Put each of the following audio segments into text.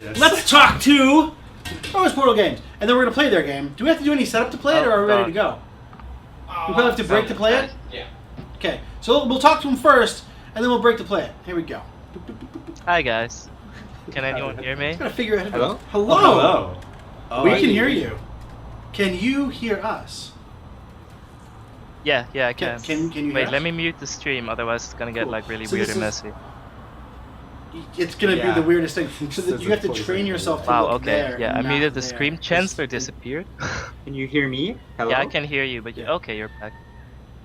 Yes. Let's talk to Rose Portal Games, and then we're gonna play their game. Do we have to do any setup to play it, or are we ready to go? We probably have to break to play it. Yeah. Okay, so we'll talk to them first, and then we'll break to play it. Here we go. Hi guys. Can anyone hear me? Just gotta figure out. Hello? Hello. Oh, hello. Oh, We can hear you. Can you hear us? Yeah, I can. Can you hear Wait, us? let me mute the stream, otherwise it's gonna get Cool. like really So weird this and is- messy. It's gonna Yeah. be the weirdest thing. So that This you have to is train poison. yourself to Wow, look okay. there. Yeah, I and muted not the there. stream. Chancellor disappeared. Can you hear me? Hello? Yeah, I can hear you, but Yeah. okay, you're back.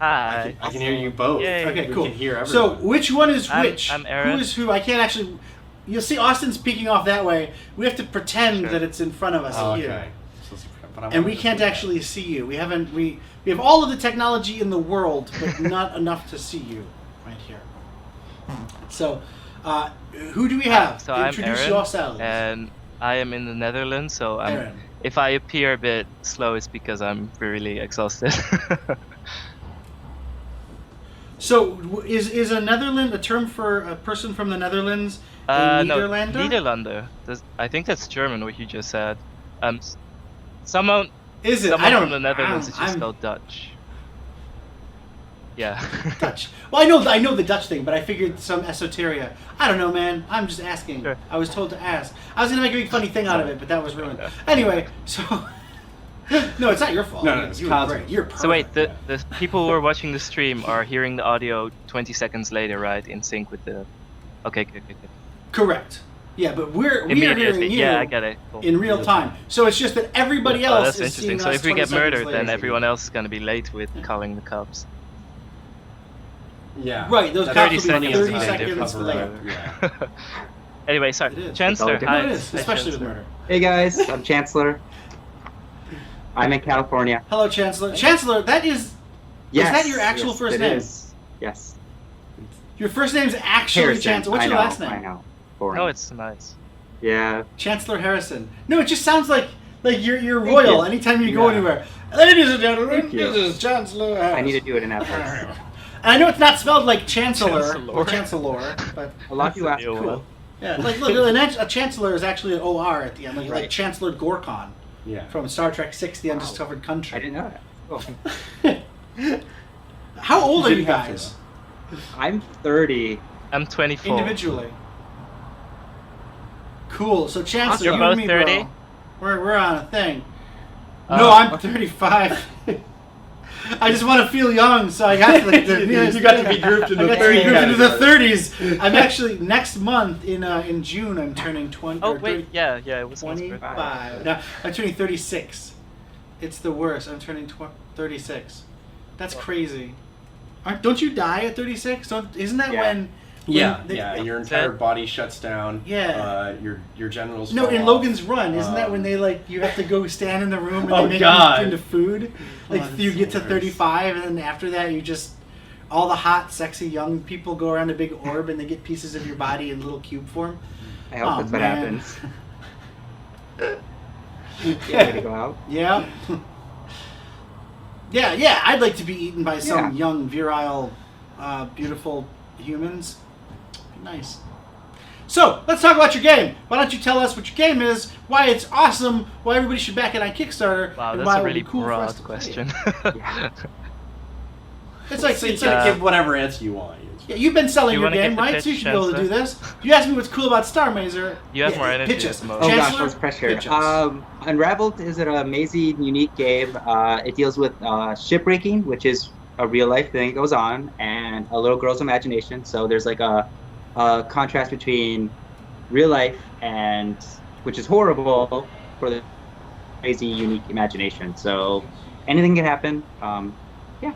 Hi. I can hear you both. Yay. Okay, We cool. can hear So everyone. which one is I'm- which? I'm Aaron. Who is who? I can't actually. You'll see Austin's peeking off that way. We have to pretend Sure. that it's in front of us Oh, here. okay. But I And we wanted to can't see that. actually see you. We haven't. We have all of the technology in the world, but not enough to see you right here. So, who do we have? So I'm Introduce Aaron, yourselves. and I am in the Netherlands. So Aaron. if I appear a bit slow, it's because I'm really exhausted. So, is a Netherland a term for a person from the Netherlands? A No, Nederlander? Niederlander. I think that's German. What you just said. Someone Is it? Someone I don't. from the Netherlands is just I'm spelled Dutch. Yeah. Dutch. Well, I know the Dutch thing, but I figured some esoteria. I don't know, man. I'm just asking. Sure. I was told to ask. I was gonna make a big funny thing out of it, but that was ruined. Anyway, so no, it's not your fault. No, it's you were Kyle's great. fault. You're perfect. So wait, the people who are watching the stream are hearing the audio 20 seconds later, right? In sync with the. Okay, good. Correct. Yeah, but we are Immediately. hearing you Yeah, I get it. Cool. in real time. So it's just that everybody Oh, else that's is interesting. seeing So us if we 20 get seconds murdered, then later. everyone else is gonna be late with calling the cops. Yeah. Right, those That's cops 30 will be seconds 30 is a big seconds difference. later. Yeah. Anyway, sorry, It is. Chancellor. It's all Hi. No, it is, Hi, especially with Chancellor. murder. Hey guys, I'm Chancellor. I'm in California. Hello, Chancellor. Chancellor, that is. Yes. that your actual yes, first it name? is. Yes. Your first name's actually Harrison. Chancellor. What's I your know, last name? I know. Boring. No, it's nice. Yeah. Chancellor Harrison. No, it just sounds like you're royal. you. Anytime you go Yeah. anywhere, ladies and gentlemen, Thank you. this is Chancellor Harrison. I need to do it in that voice. And I know it's not spelled like Chancellor Chancellor. or Chancellor, but A lot of you ask. That's a new cool. one. Yeah, like look, a Chancellor is actually an OR at the end, like Right. Chancellor Gorkon Yeah. from Star Trek VI: The Undiscovered Country. I didn't know that. Cool. How old are you didn't have to, guys I'm 30. I'm 24. individually? Cool. So Chancellor, You're you both and me, 30? bro, we're on a thing. No, I'm 35. I just want to feel young, so I got to like, You got to be grouped in I the got to be 30 grouped into the category. 30s. I'm actually next month in June. I'm turning 20. Oh or wait, yeah, it was last birthday. 25. No, I'm turning 36. It's the worst. I'm turning 36. That's crazy. Don't you die at 36? Isn't that Yeah. when Yeah, they- yeah. Your entire body shuts down. Yeah. Your genitals. No, fall in off. Logan's Run, isn't that when they you have to go stand in the room and Oh, they make God. you into food? Like that's you get to the worst. 35, and then after that, you just all the hot, sexy young people go around a big orb and they get pieces of your body in little cube form. I hope Oh, that's what man. happens. Yeah, way to go out. Yeah. yeah. I'd like to be eaten by some Yeah. young, virile, beautiful humans. Be nice. So, let's talk about your game. Why don't you tell us what your game is, why it's awesome, why everybody should back it on Kickstarter, Wow, and that's why a it would really be cool for us broad to play it. question. Yeah. It's like, So you it's can like give whatever answer you want. yeah, you've been selling You your wanna game, get the right? pitch, So you should be able to do Chancellor? this. You asked me what's cool about Star Mazer. You have more energy pitch at us. the moment. Oh gosh, Chancellor, I was pressured. pitch us. Unraveled is an amazing, unique game. It deals with shipbreaking, which is a real life thing that goes on, and a little girl's imagination. So there's like a contrast between real life and which is horrible for the crazy, unique imagination. So anything can happen. Yeah,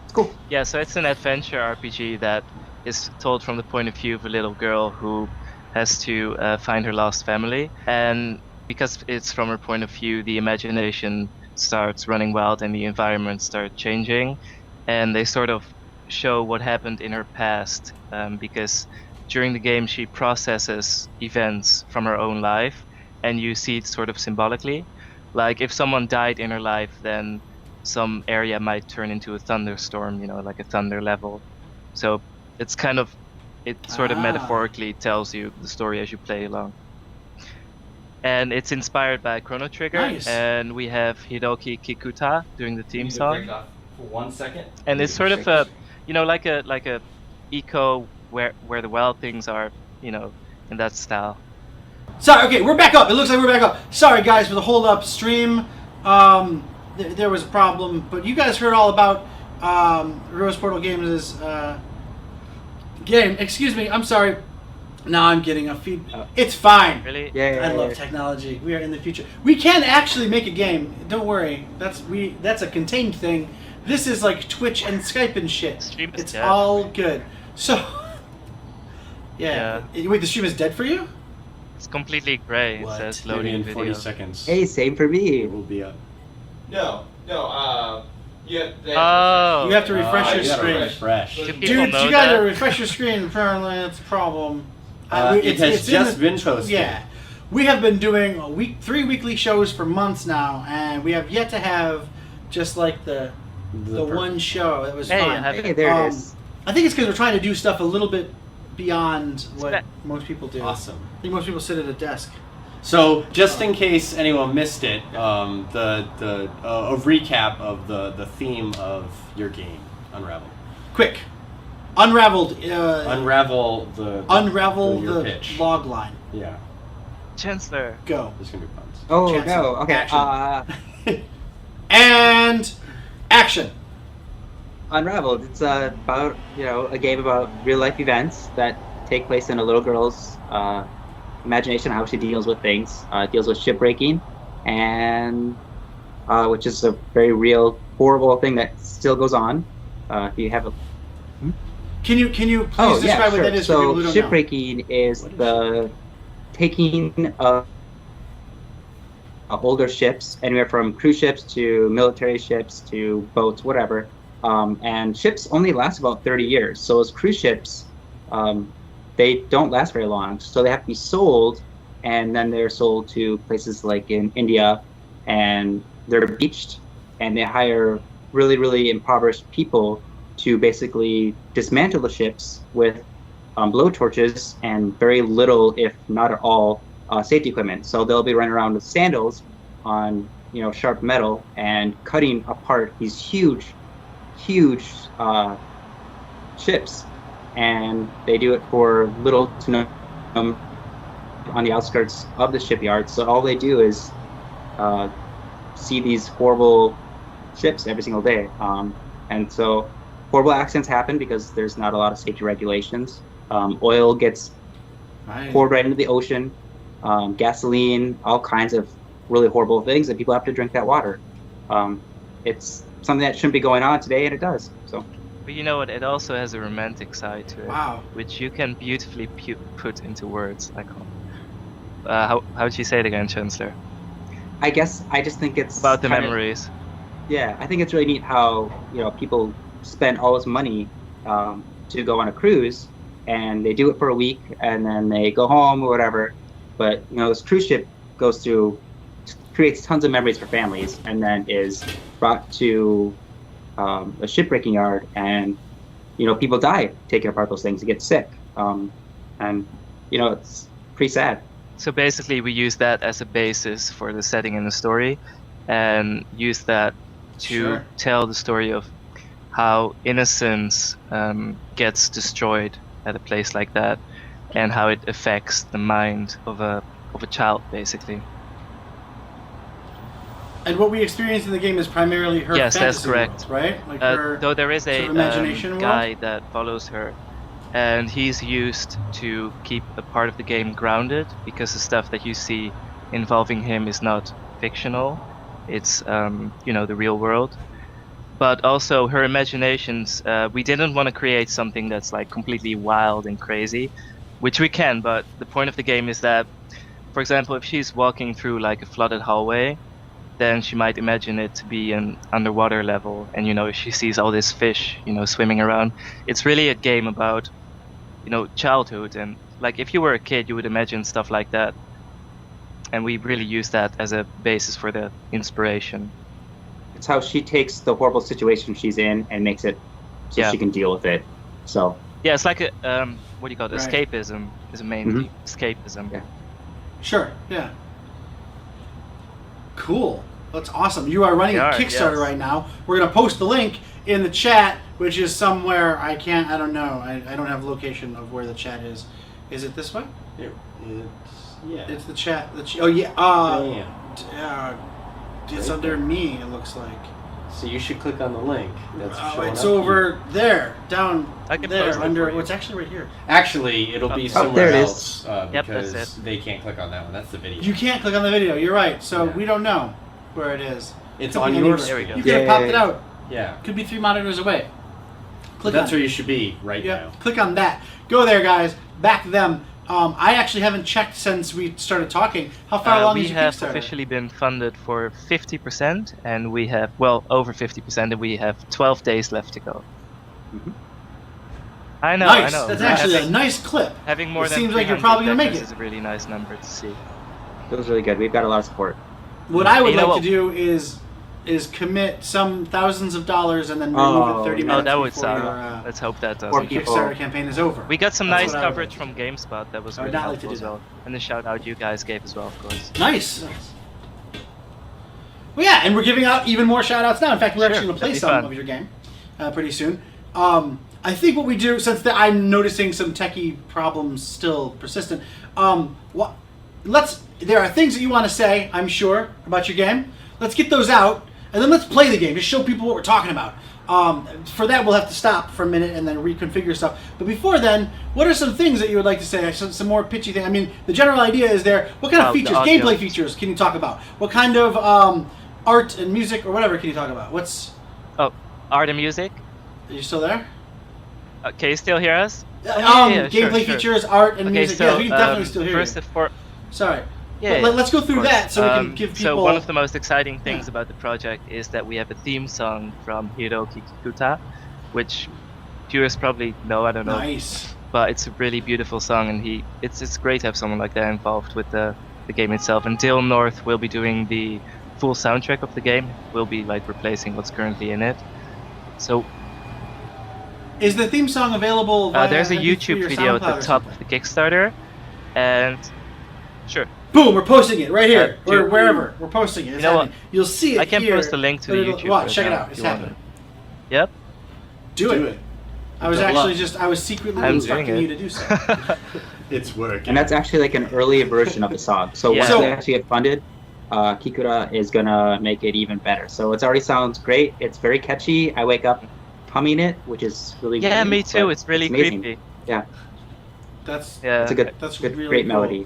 it's cool. Yeah, so it's an adventure RPG that is told from the point of view of a little girl who has to find her lost family. And because it's from her point of view, the imagination starts running wild and the environment starts changing. And they sort of show what happened in her past, because during the game she processes events from her own life, and you see it sort of symbolically. Like if someone died in her life, then some area might turn into a thunderstorm, like a thunder level. So it's kind of, it sort of Ah. metaphorically tells you the story as you play along. and it's inspired by Chrono Trigger. Nice. And we have Hiroki Kikuta doing the You theme need to break song. off for 1 second. And it's sort of a, like a eco where the wild things are, in that style. Sorry, okay, we're back up. It looks like we're back up. Sorry, guys, for the hold up stream. There was a problem, but you guys heard all about Rose Portal Games' game. Excuse me, I'm sorry. Now I'm getting a feed. It's fine. Really? Yeah. I love technology. We are in the future. We can actually make a game. Don't worry. That's a contained thing. This is like Twitch and Skype and shit. Stream is It's dead. all good. So, yeah. Wait, the stream is dead for you? It's completely gray. What? It says Maybe loading in video. 40 seconds. Hey, same for me. It will be up. No. Yeah. Oh. You have to refresh Ah, your you gotta screen. refresh. Do people Dude, know you gotta that? refresh your screen. Apparently, it's a problem. It has in just the- been posted. Yeah, we have been doing 3 weekly shows for months now, and we have yet to have just like the one show that was Hey, fun. have Hey, there it Um, is. I think it's because we're trying to do stuff a little bit beyond what That- most people do. Awesome. I think most people sit at a desk. So, just in case anyone missed it, a recap of the theme of your game, Unraveled. Quick, Unraveled. Unravel your the pitch. log line. Yeah, Chancellor. Go. there's gonna be puns. Oh Chance no. of Okay. action. And action. Unraveled. It's about a game about real life events that take place in a little girl's imagination, how she deals with things. It deals with shipbreaking, and which is a very real, horrible thing that still goes on. If you have a Can you please describe what that is for So people who don't know? shipbreaking is the taking of older ships, anywhere from cruise ships to military ships to boats, whatever. And ships only last about 30 years. So as cruise ships, they don't last very long. So they have to be sold, and then they're sold to places like in India, and they're beached, and they hire really, really impoverished people to basically dismantle the ships with blow torches and very little, if not at all, safety equipment. So they'll be running around with sandals on sharp metal and cutting apart these huge ships, and they do it for little to no on the outskirts of the shipyard. So all they do is see these horrible ships every single day, and so horrible accidents happen because there's not a lot of safety regulations. Oil gets poured right into the ocean, gasoline, all kinds of really horrible things, and people have to drink that water. It's something that shouldn't be going on today, and it does. So, But you know what? It also has a romantic side to it, Wow. which you can beautifully put into words. Like, how would you say it again, Chancellor? I guess I just think it's About the kinda- memories. Yeah, I think it's really neat how people spend all this money to go on a cruise, and they do it for a week, and then they go home or whatever. But this cruise ship creates tons of memories for families, and then is brought to a shipbreaking yard, and people die taking apart those things and get sick, and it's pretty sad. So basically, we use that as a basis for the setting in the story, and use that to Sure. tell the story of how innocence gets destroyed at a place like that, and how it affects the mind of a child, basically. And what we experience in the game is primarily her Yes, that's fantasy correct. world, right? Like her, Though there is sort a of imagination world? guy that follows her, and he's used to keep a part of the game grounded, because the stuff that you see involving him is not fictional. It's the real world. But also her imaginations, we didn't want to create something that's like completely wild and crazy, which we can, but the point of the game is that, for example, if she's walking through like a flooded hallway, then she might imagine it to be an underwater level, and she sees all this fish swimming around. It's really a game about childhood, and like if you were a kid you would imagine stuff like that, and we really use that as a basis for the inspiration. It's how she takes the horrible situation she's in and makes it so Yeah. she can deal with it. So Yeah, it's like a what do you call it? Right. Escapism is a main Mhm. theme. Escapism. Yeah. Sure, yeah. Cool. That's awesome. You are running We a are, Kickstarter yes. right now. We're going to post the link in the chat, which is somewhere I don't know. I don't have location of where the chat is. Is it this way? It's the chat. Oh yeah. It's Right under there. me. It looks like. So you should click on the link. That's showing It's up over there, down I can there, post it under. for you. It's actually right here. Actually, it'll be Oh, somewhere there it is. else Yep, because that's it. they can't click on that one. That's the video. You can't click on the video. You're right. So Yeah. we don't know where it is. It's Could on be your anywhere. There we screen. go. You could have popped it Yay. out. Yeah. Could be 3 monitors away. Click That's on where it. you should be right Yeah, now. click on that. Go there, guys. Back them. I actually haven't checked since we started talking. How far along We is your have Kickstarter? officially been funded for 50%, and we have, well, over 50%, and we have 12 days left to go. Mhm. I know, Nice. I know. That's actually a having, nice clip. having more It than seems like you're 300 probably gonna make backers it. is a really nice number to see. Feels really good. We've got a lot of support. What I would You know like what- to do is commit some thousands of dollars and then remove Oh, it 30 no. Oh, minutes that would before suck. your Let's hope that Or doesn't. your people- Kickstarter campaign is over. We got some That's nice what I would coverage like from GameSpot that was I would really not like to helpful do as that. well. And the shout out you guys gave as well, of course. Nice. Well, yeah, and we're giving out even more shout outs now. In fact, we're actually Sure, going to play that'd be some fun. of your game pretty soon. I think what we do, since I'm noticing some techie problems still persistent, there are things that you want to say, I'm sure, about your game. Let's get those out, and then let's play the game. Just show people what we're talking about. For that, we'll have to stop for a minute and then reconfigure stuff. But before then, what are some things that you would like to say? Some more pitchy things. I mean, the general idea is there. What kind of The features, audio. gameplay features, can you talk about? What kind of art and music or whatever can you talk about? Oh, art and music? Are you still there? Can you still hear us? Gameplay sure. features, art, and Okay, music. so Yeah, we can definitely still hear first you. Sorry. Yeah, But let's go through of course. that so we can give people. So one of the most exciting things Yeah. about the project is that we have a theme song from Hiroki Kikuta, which viewers probably know, I don't know, Nice. but it's a really beautiful song, and it's great to have someone like that involved with the game itself. And Dale North will be doing the full soundtrack of the game. Will be like replacing what's currently in it. So Is the theme song available via there's a MP3 YouTube or video at SoundCloud the or top something? of the Kickstarter, and sure. Boom! We're posting it right here, or dude. wherever. We're posting it. It's You know what? happening. You'll see it I can here, post a link to but the it'll- YouTube. Watch, right check it now out. if It's you want happening. it. Yep. Do it. I was Good actually luck. I was secretly I'm instructing doing you it. to do so. It's working. And that's actually like an early version of the song. So Yeah. once So- they actually get funded, Kikuta is gonna make it even better. So it already sounds great. It's very catchy. I wake up humming it, which is really Yeah, great, me too. but It's really amazing. creepy. That's Yeah. It's a good, That's good really great cool. melody.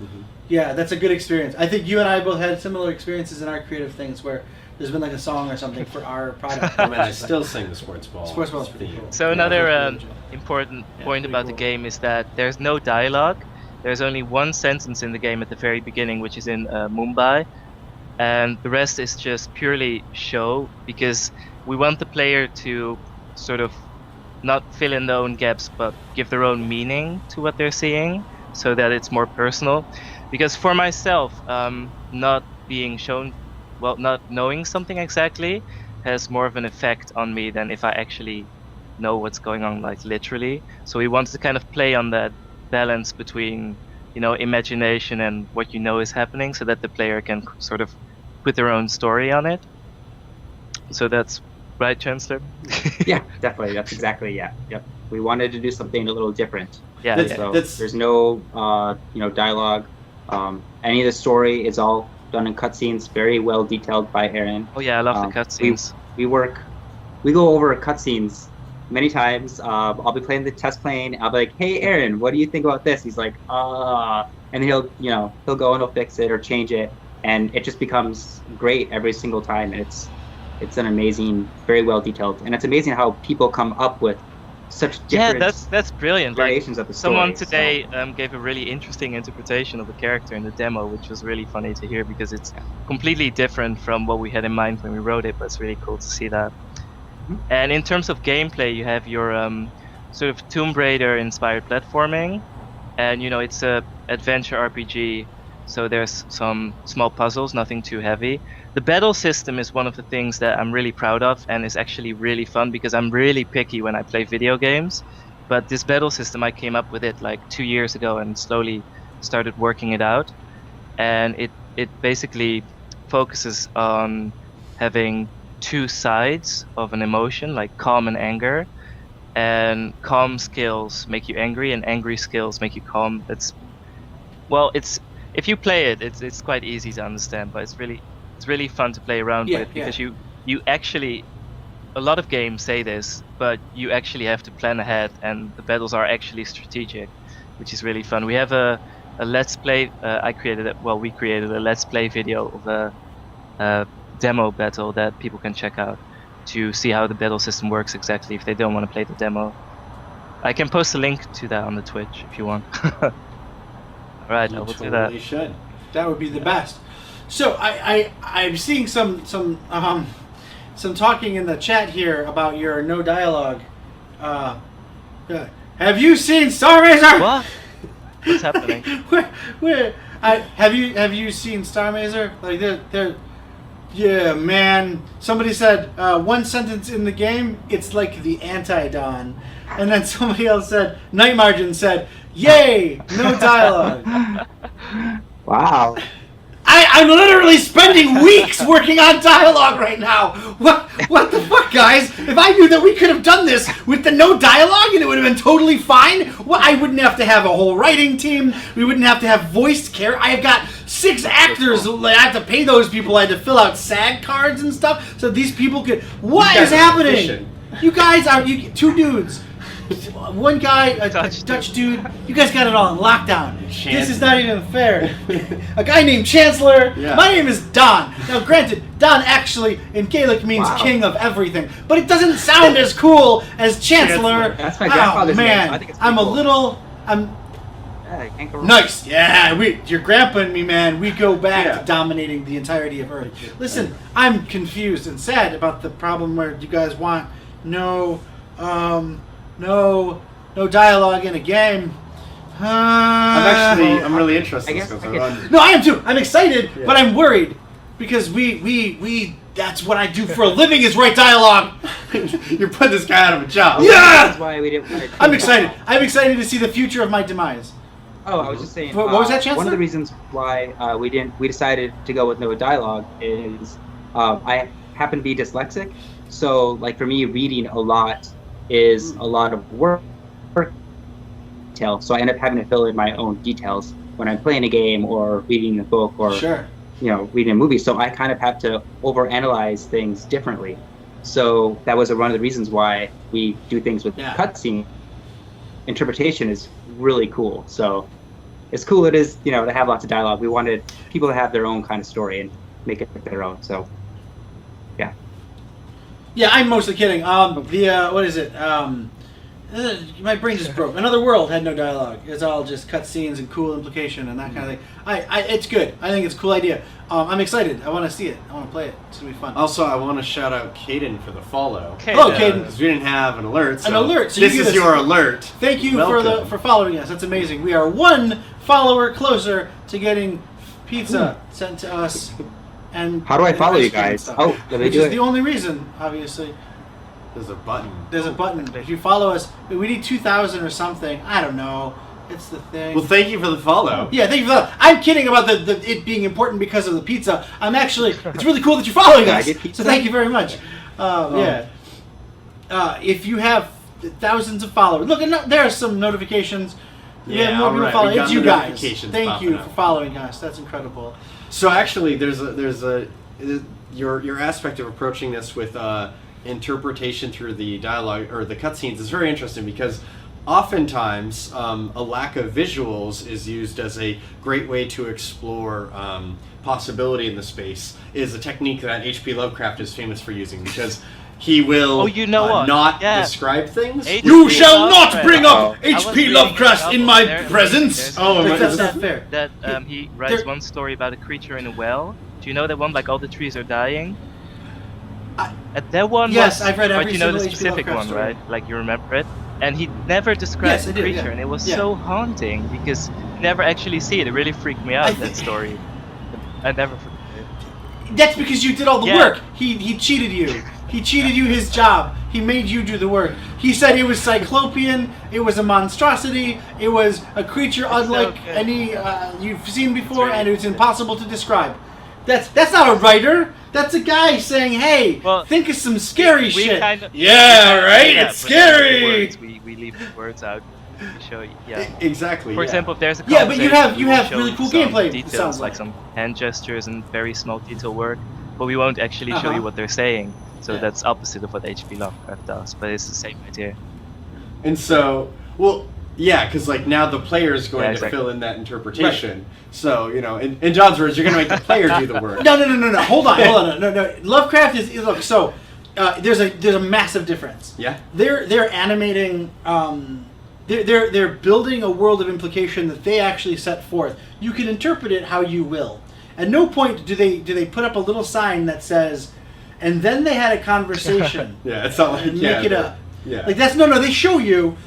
Yeah, that's a good experience. I think you and I both had similar experiences in our creative things where there's been like a song or something for our product. I mean, I still sing the sports ball. Sports ball is pretty theme. cool. So Yeah, another that's really important Yeah, point pretty about cool. the game is that there's no dialogue. There's only one sentence in the game at the very beginning, which is in Mumbai, and the rest is just purely show, because we want the player to sort of not fill in their own gaps, but give their own meaning to what they're seeing, so that it's more personal. Because for myself, not being shown, well, not knowing something exactly, has more of an effect on me than if I actually know what's going on, like literally. So we wanted to kind of play on that balance between, you know, imagination and what you know is happening, so that the player can sort of put their own story on it. So that's right, Chancellor? Yeah, definitely. That's exactly, yeah. Yep. We wanted to do something a little different. Yeah, That's- yeah. So that's- there's no, dialogue. Any of the story is all done in cutscenes, very well detailed by Aaron. Oh yeah, I love the Um, cutscenes. We go over cutscenes many times. I'll be playing the test plane. I'll be like, "Hey, Aaron, what do you think about this?" He's like, and he'll go and he'll fix it or change it, and it just becomes great every single time. And it's an amazing, very well detailed, and it's amazing how people come up with such Yeah, different that's brilliant. Like, variations of the story. someone so- today gave a really interesting interpretation of the character in the demo, which was really funny to hear, because it's completely different from what we had in mind when we wrote it, but it's really cool to see that. Mhm. And in terms of gameplay, you have your sort of Tomb Raider inspired platforming, and you know, it's a adventure RPG, so there's some small puzzles, nothing too heavy. The battle system is one of the things that I'm really proud of, and is actually really fun, because I'm really picky when I play video games. But this battle system, I came up with it like 2 years ago and slowly started working it out. And it basically focuses on having two sides of an emotion, like calm and anger. And calm skills make you angry, and angry skills make you calm. It's if you play it, it's quite easy to understand, but it's really fun to play around with because you actually, a lot of games say this, but you actually have to plan ahead, and the battles are actually strategic, which is really fun. We have a let's play. We created a let's play video of a demo battle that people can check out to see how the battle system works exactly if they don't want to play the demo. I can post a link to that on the Twitch if you want. All right, I will do that. You should. That would be the best. So I'm seeing some talking in the chat here about your no dialogue. Have you seen Star Razor? What? What's happening? Have you seen Star Razor? Like they're yeah, man. Somebody said one sentence in the game, it's like the anti-Dawn. And then somebody else said, Night Margin said, yay, no dialogue. Wow. I'm literally spending weeks working on dialogue right now. What the fuck, guys? If I knew that we could have done this with the no dialogue and it would have been totally fine, well, I wouldn't have to have a whole writing team. We wouldn't have to have voiced characters. I have got 6 actors. I have to pay those people. I had to fill out SAG cards and stuff so these people could. What is happening? Efficient. You guys are 2 dudes. One guy, a Dutch dude. You guys got it all in lockdown. This is not even fair. A guy named Chancellor. Yeah. My name is Don. Now, granted, Don actually in Gaelic means king of everything, but it doesn't sound as cool as Chancellor. That's my grandfather's name. Man, I think it's I'm a pretty cool. little. Yeah, can't go wrong. Nice. Yeah, your grandpa and me, man, we go back to dominating the entirety of Earth. Listen, I'm confused and sad about the problem where you guys want no dialogue in a game. I'm really interested. I guess in this I because can- No, I am too. I'm excited, but I'm worried because we that's what I do for a living is write dialogue. You're putting this guy out of a job. Yeah! That's why we didn't. I'm excited. I'm excited to see the future of my demise. Oh, I was just saying. What was that, Chancellor? One of the reasons why we decided to go with no dialogue is I happen to be dyslexic, so like for me, reading a lot is a lot of work. Detail, so I end up having to fill in my own details when I'm playing a game or reading a book or reading a movie. So I kind of have to overanalyze things differently. So that was one of the reasons why we do things with cutscene. Interpretation is really cool. So as cool it is, to have lots of dialogue, we wanted people to have their own kind of story and make it their own. So yeah. Yeah, I'm mostly kidding. What is it? My brain just broke. Another World had no dialogue. It's all just cutscenes and cool implication and that kind of thing. It's good. I think it's a cool idea. I'm excited. I want to see it. I want to play it. It's gonna be fun. Also, I want to shout out Caden for the follow. Hello, Caden. Because we didn't have an alert. So An alert. So this you is get your alert. Thank you Welcome. for following us. That's amazing. We are 1 follower closer to getting pizza sent to us. And How do I follow you ice cream and guys? stuff. Oh, let me Which do is it. the only reason, obviously. There's a button. There's a button. If you follow us, we need 2,000 or something. I don't know. It's the thing. Well, thank you for the follow. Yeah, thank you for that. I'm kidding about it being important because of the pizza. I'm actually, it's really cool that you're following Can I us. get pizza? So thank you very much. Yeah. If you have thousands of followers, look, there are some notifications. Yeah, more people alright, following. we got It's you the guys. notifications Thank you popping for up. following us. That's incredible. So actually, there's your aspect of approaching this with interpretation through the dialogue or the cutscenes is very interesting because oftentimes a lack of visuals is used as a great way to explore possibility in the space. Is a technique that H.P. Lovecraft is famous for using because he will what? not Yeah. describe things. H.P. You shall not Lovecraft. bring I up was H.P. reading Lovecraft a in novel. my There's presence. That's not fair. That he writes one story about a creature in a well. Do you know that one? Like all the trees are dying. That one. Yes, was, I've read every but you know the single H.P. specific Lovecraft one, story. right? Like you remember it. And he never described Yes, I the do, creature, yeah. and it was Yeah. so haunting because you never actually see it. It really freaked me out. That story. I never forget it. That's because you did all the Yeah. work. He cheated you. He cheated you his job. He made you do the work. He said it was cyclopean, it was a monstrosity, it was a creature unlike good. any you've seen before, That's right. and it was impossible to describe. That's not a writer. That's a guy saying, "Hey, Well, think of some scary we shit." kind of, Yeah, right. yeah, It's but then scary. the words, we leave the words out to show you. Yeah. Exactly. For yeah. example, if there's a Yeah, but you have conversation, we will show really cool some gameplay, it details, sounds like like. some hand gestures and very small detail work, but we won't actually show Uh-huh. you what they're saying. So Yeah. that's opposite of what H.P. Lovecraft does, but it's the same idea. And so, well, yeah, because like now the player is going Yeah, to exactly. fill in that interpretation. So in John's words, you're going to make the player do the work. No. Hold on. No. Lovecraft is look. So there's a massive difference. Yeah. They're animating. They're building a world of implication that they actually set forth. You can interpret it how you will. At no point do they put up a little sign that says, and then they had a conversation. Yeah, it's not like and make it the- up. Yeah. Like that's no. They show you.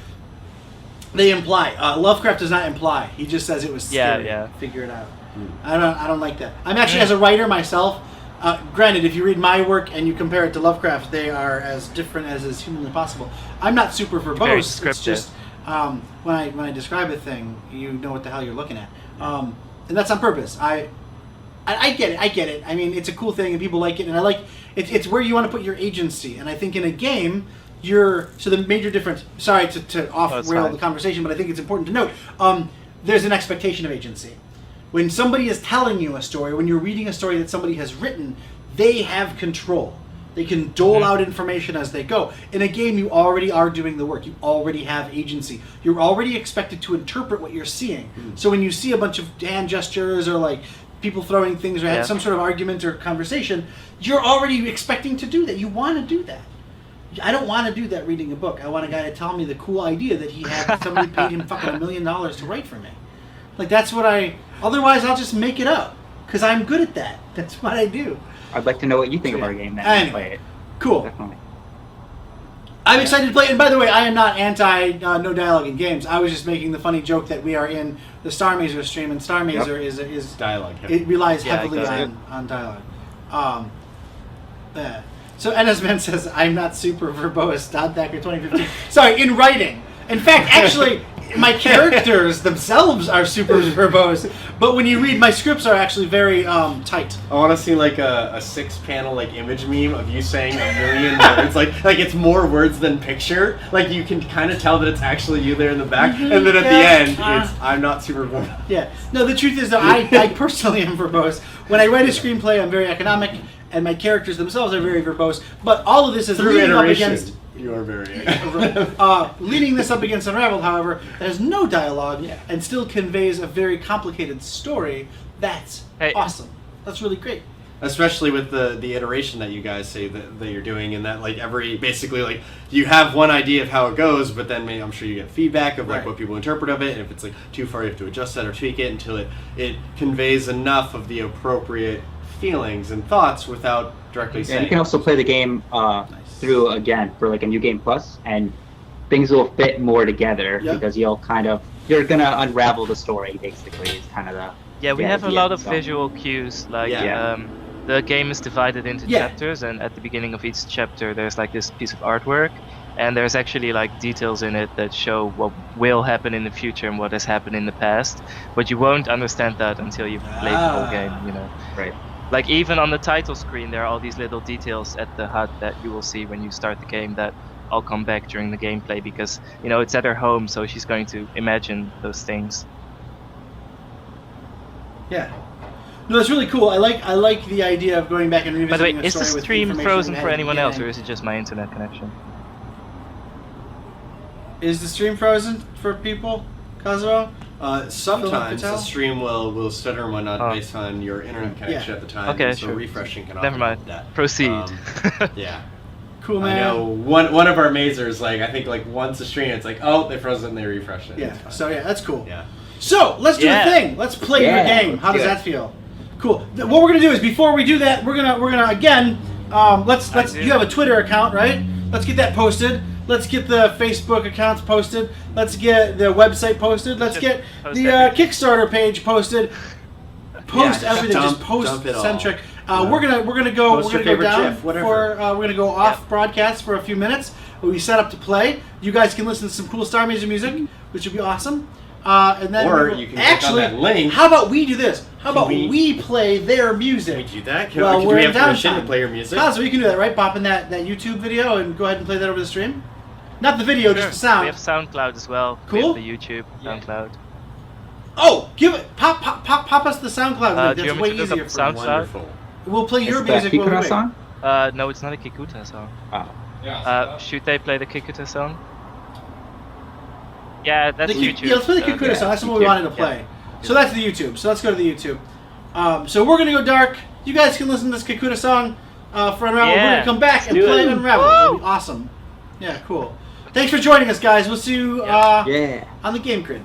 They imply. Lovecraft does not imply. He just says it was scary. Yeah. Figure it out. I don't like that. I'm actually as a writer myself. Granted, if you read my work and you compare it to Lovecraft, they are as different as is humanly possible. I'm not super verbose. Very It's scripted. just when I describe a thing, you know what the hell you're looking at, and that's on purpose. I get it. I mean, it's a cool thing and people like it, and I like it. It's where you want to put your agency, and I think in a game. So the major difference. Sorry to off-rail fine. the conversation, but I think it's important to note. There's an expectation of agency. When somebody is telling you a story, when you're reading a story that somebody has written, they have control. They can dole out information as they go. In a game, you already are doing the work. You already have agency. You're already expected to interpret what you're seeing. So when you see a bunch of hand gestures or like people throwing things or Yeah. some sort of argument or conversation, you're already expecting to do that. You want to do that. I don't want to do that reading a book. I want a guy to tell me the cool idea that he had. Somebody paid him fucking $1 million to write for me. Like that's what otherwise I'll just make it up because I'm good at that. That's what I do. I'd like to know what you think of Yeah. our game now. Anyway. Play it. Cool. Definitely. I'm excited to play it. And by the way, I am not anti no dialogue in games. I was just making the funny joke that we are in the Starr Mazer stream, and Starr Mazer is Dialogue. it relies Yeah, heavily it does. on dialogue. So NSman says I'm not super verbose. Dodbacker 2015. Sorry, in writing. In fact, actually, my characters themselves are super verbose, but when you read, my scripts are actually very tight. I want to see like a 6-panel like image meme of you saying 1,000,000 words. Like it's more words than picture. Like you can kind of tell that it's actually you there in the back, and then at the end, it's I'm not super verbose. Yeah. No, the truth is that I personally am verbose. When I write a screenplay, I'm very economic, and my characters themselves are very verbose. But all of this is Through leading up iteration, against. you are very. Leading this up against Unraveled, however, that has no dialogue Yeah. and still conveys a very complicated story. That's Hey. awesome. That's really great. Especially with the iteration that you guys say that you're doing, and that like basically like you have one idea of how it goes, but then maybe I'm sure you get feedback of like Right. what people interpret of it, and if it's like too far, you have to adjust that or tweak it until it conveys enough of the appropriate feelings and thoughts without directly And saying. you can also play the game through again for like a new game plus, and things will fit more together Yeah. because you're gonna unravel the story basically. Is kind of the Yeah, we the have a idea, lot of so. visual cues. Like Yeah. the game is divided into Yeah. chapters, and at the beginning of each chapter, there's like this piece of artwork, and there's actually like details in it that show what will happen in the future and what has happened in the past. But you won't understand that until you've played the whole game. You know. right. Like even on the title screen, there are all these little details at the HUD that you will see when you start the game that all come back during the gameplay because it's at her home, so she's going to imagine those things. Yeah. No, that's really cool. I like the idea of going back and By the way, revisiting a is the story with stream information frozen we for had at the anyone else, or beginning. is it just my internet connection? Is the stream frozen for people, Kazuo? Sometimes Patel? the stream will stutter and whatnot Oh. based on your internet connection Yeah. at the time. Okay, so sure. refreshing can Never often mind. help that. Proceed. Yeah. Cool, man. I know one of our mazers, like I think like once a stream, it's like they froze it and they refresh it. Yeah. It's fine. So yeah, that's cool. Yeah. So let's do Yeah. the thing. Let's play your Yeah, game. How let's does do it. that feel? Cool. What we're gonna do is before we do that, we're gonna again. Let's. I do. You have a Twitter account, right? Let's get that posted. Let's get the Facebook accounts posted. Let's get the website posted. Let's Just get post the everything. Kickstarter page posted. Post Yeah, everything. Just dump it all. post centric. Yeah. We're gonna go. Post We're your gonna go favorite down GIF, whatever. for. We're gonna go off broadcast for a few minutes. We set up to play. You guys can listen to some cool Starr Mazer music, which would be awesome. And then Or we will- you can click on that link. How about we do this? How about we- we play their music? Can we do that? Can, Well, can we're we in have permission downtime. to play your music? So we can do that, right? Pop in that YouTube video and go ahead and play that over the stream. Not the video, just the sound. We have SoundCloud as well. Cool. We have the YouTube, Yeah. SoundCloud. Oh, give it! Pop us the SoundCloud link. Do you That's want me way to look easier up for us. SoundCloud? Wonderful. We'll play your Is that music while we Kikuta wait. song? No, it's not a Kikuta song. Oh. Yeah. Should they play the Kikuta song? Yeah, that's The YouTube. Yeah, let's play the Kikuta yeah, song. That's what we YouTube. wanted to play. So that's the YouTube. So let's go to the YouTube. So we're gonna go dark. You guys can listen to this Kikuta song for Unraveled. We're Yeah, gonna come back and do play it. Unraveled. It'll be awesome. Yeah, cool. Thanks for joining us, guys. We'll see you Yeah. on the Game Grid.